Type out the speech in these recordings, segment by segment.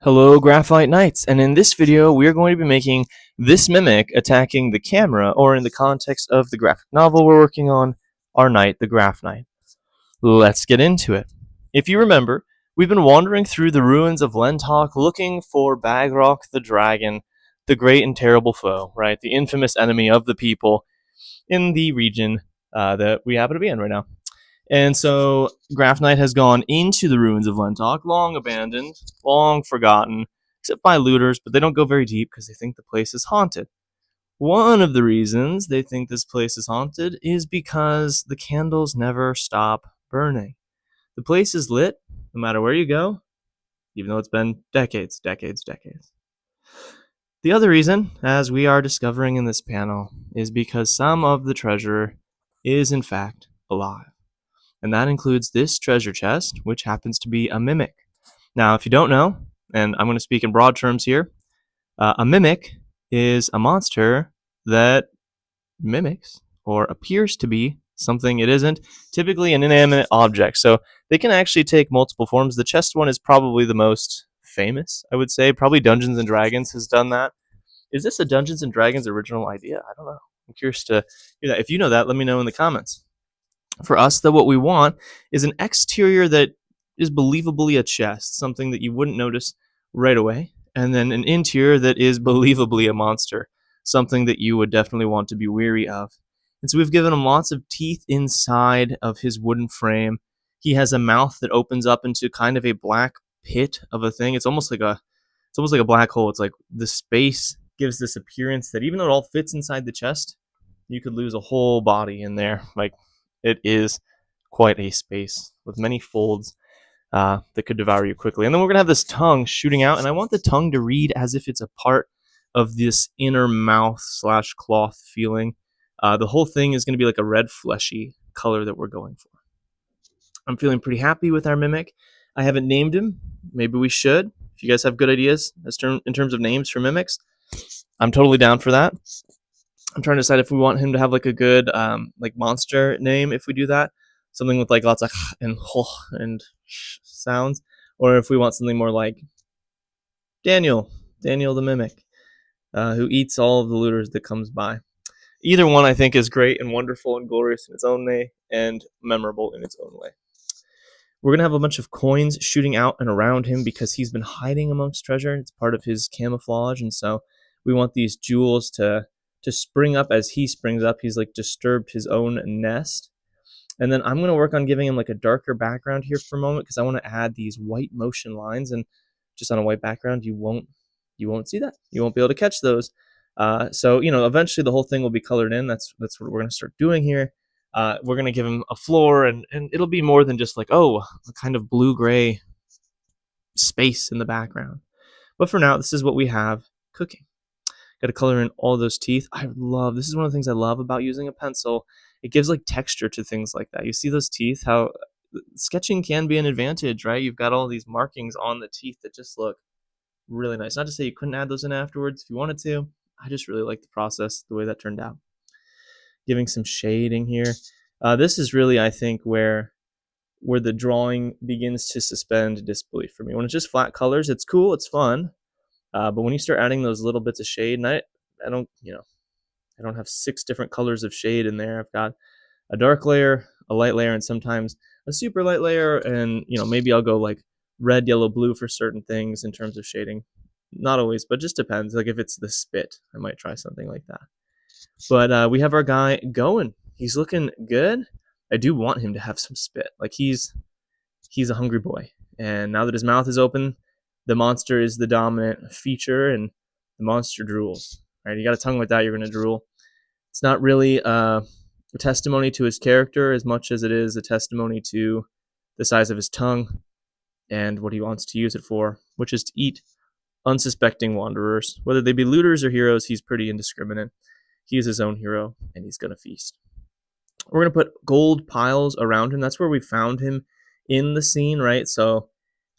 Hello Graphite Knights, and in this video we are going to be making this mimic attacking the camera, or in the context of the graphic novel we're working on, our knight, the Graphknight. Let's get into it. If you remember, we've been wandering through the ruins of Lentok looking for Bagrock the dragon, the great and terrible foe, right? The infamous enemy of the people in the region that we happen to be in right now. And so Graphknight has gone into the ruins of Lentok, long abandoned, long forgotten, except by looters, but they don't go very deep because they think the place is haunted. One of the reasons they think this place is haunted is because the candles never stop burning. The place is lit no matter where you go, even though it's been decades. The other reason, as we are discovering in this panel, is because some of the treasure is in fact alive. And that includes this treasure chest, which happens to be a mimic. Now, if you don't know, and I'm going to speak in broad terms here, a mimic is a monster that mimics or appears to be something it isn't, typically an inanimate object. So they can actually take multiple forms. The chest one is probably the most famous, I would say. Probably Dungeons & Dragons has done that. Is this a Dungeons & Dragons original idea? I don't know. I'm curious to hear that. If you know that, let me know in the comments. For us, though, what we want is an exterior that is believably a chest, something that you wouldn't notice right away, and then an interior that is believably a monster, something that you would definitely want to be weary of. And so we've given him lots of teeth inside of his wooden frame. He has a mouth that opens up into kind of a black pit of a thing. It's almost like a black hole. It's like the space gives this appearance that even though it all fits inside the chest, you could lose a whole body in there. Like, it is quite a space with many folds that could devour you quickly. And then we're going to have this tongue shooting out, and I want the tongue to read as if it's a part of this inner mouth / cloth feeling. The whole thing is going to be like a red fleshy color that we're going for. I'm feeling pretty happy with our mimic. I haven't named him. Maybe we should. If you guys have good ideas in terms of names for mimics, I'm totally down for that. I'm trying to decide if we want him to have like a good like monster name if we do that. Something with like lots of and sh sounds. Or if we want something more like Daniel the Mimic, who eats all of the looters that comes by. Either one I think is great and wonderful and glorious in its own way and memorable in its own way. We're going to have a bunch of coins shooting out and around him because he's been hiding amongst treasure. It's part of his camouflage, and so we want these jewels to spring up as he springs up. He's like disturbed his own nest. And then I'm going to work on giving him like a darker background here for a moment because I want to add these white motion lines, and just on a white background you won't see that. You won't be able to catch those. So eventually the whole thing will be colored in. That's what we're going to start doing here. We're going to give him a floor, and it'll be more than just like, a kind of blue-gray space in the background. But for now, this is what we have cooking. Got to color in all those teeth. This is one of the things I love about using a pencil. It gives like texture to things like that. You see those teeth, how sketching can be an advantage, right? You've got all these markings on the teeth that just look really nice. Not to say you couldn't add those in afterwards if you wanted to. I just really like the process, the way that turned out. Giving some shading here. This is really, I think, where the drawing begins to suspend disbelief for me. When it's just flat colors, it's cool, it's fun. But when you start adding those little bits of shade, and I don't have 6 different colors of shade in there. I've got a dark layer, a light layer, and sometimes a super light layer. And maybe I'll go like red, yellow, blue for certain things in terms of shading. Not always, but just depends. Like if it's the spit, I might try something like that. But we have our guy going. He's looking good. I do want him to have some spit. Like he's a hungry boy, and now that his mouth is open, the monster is the dominant feature, and the monster drools. Right? You got a tongue like that, you're going to drool. It's not really a testimony to his character as much as it is a testimony to the size of his tongue and what he wants to use it for, which is to eat unsuspecting wanderers. Whether they be looters or heroes, he's pretty indiscriminate. He is his own hero, and he's going to feast. We're going to put gold piles around him. That's where we found him in the scene, right? So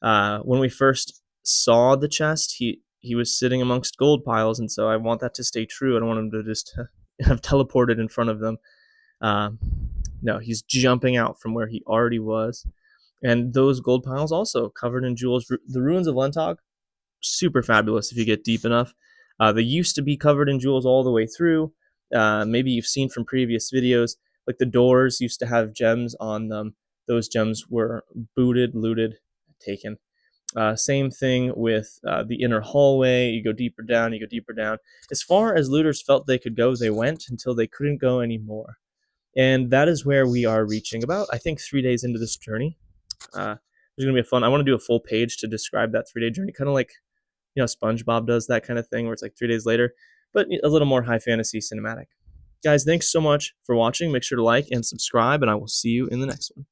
when we first saw the chest, he was sitting amongst gold piles, and so I want that to stay true. I don't want him to just have teleported in front of them. No, he's jumping out from where he already was. And those gold piles also covered in jewels. The ruins of Lentok, super fabulous if you get deep enough. They used to be covered in jewels all the way through. Maybe you've seen from previous videos, like the doors used to have gems on them. Those gems were booted, looted, taken. Same thing with the inner hallway. You go deeper down, you go deeper down. As far as looters felt they could go, they went until they couldn't go anymore. And that is where we are reaching about, I think, 3 days into this journey. There's going to be a fun, I want to do a full page to describe that 3-day journey, kind of like, SpongeBob does that kind of thing where it's like 3 days later, but a little more high fantasy cinematic. Guys, thanks so much for watching. Make sure to like and subscribe, and I will see you in the next one.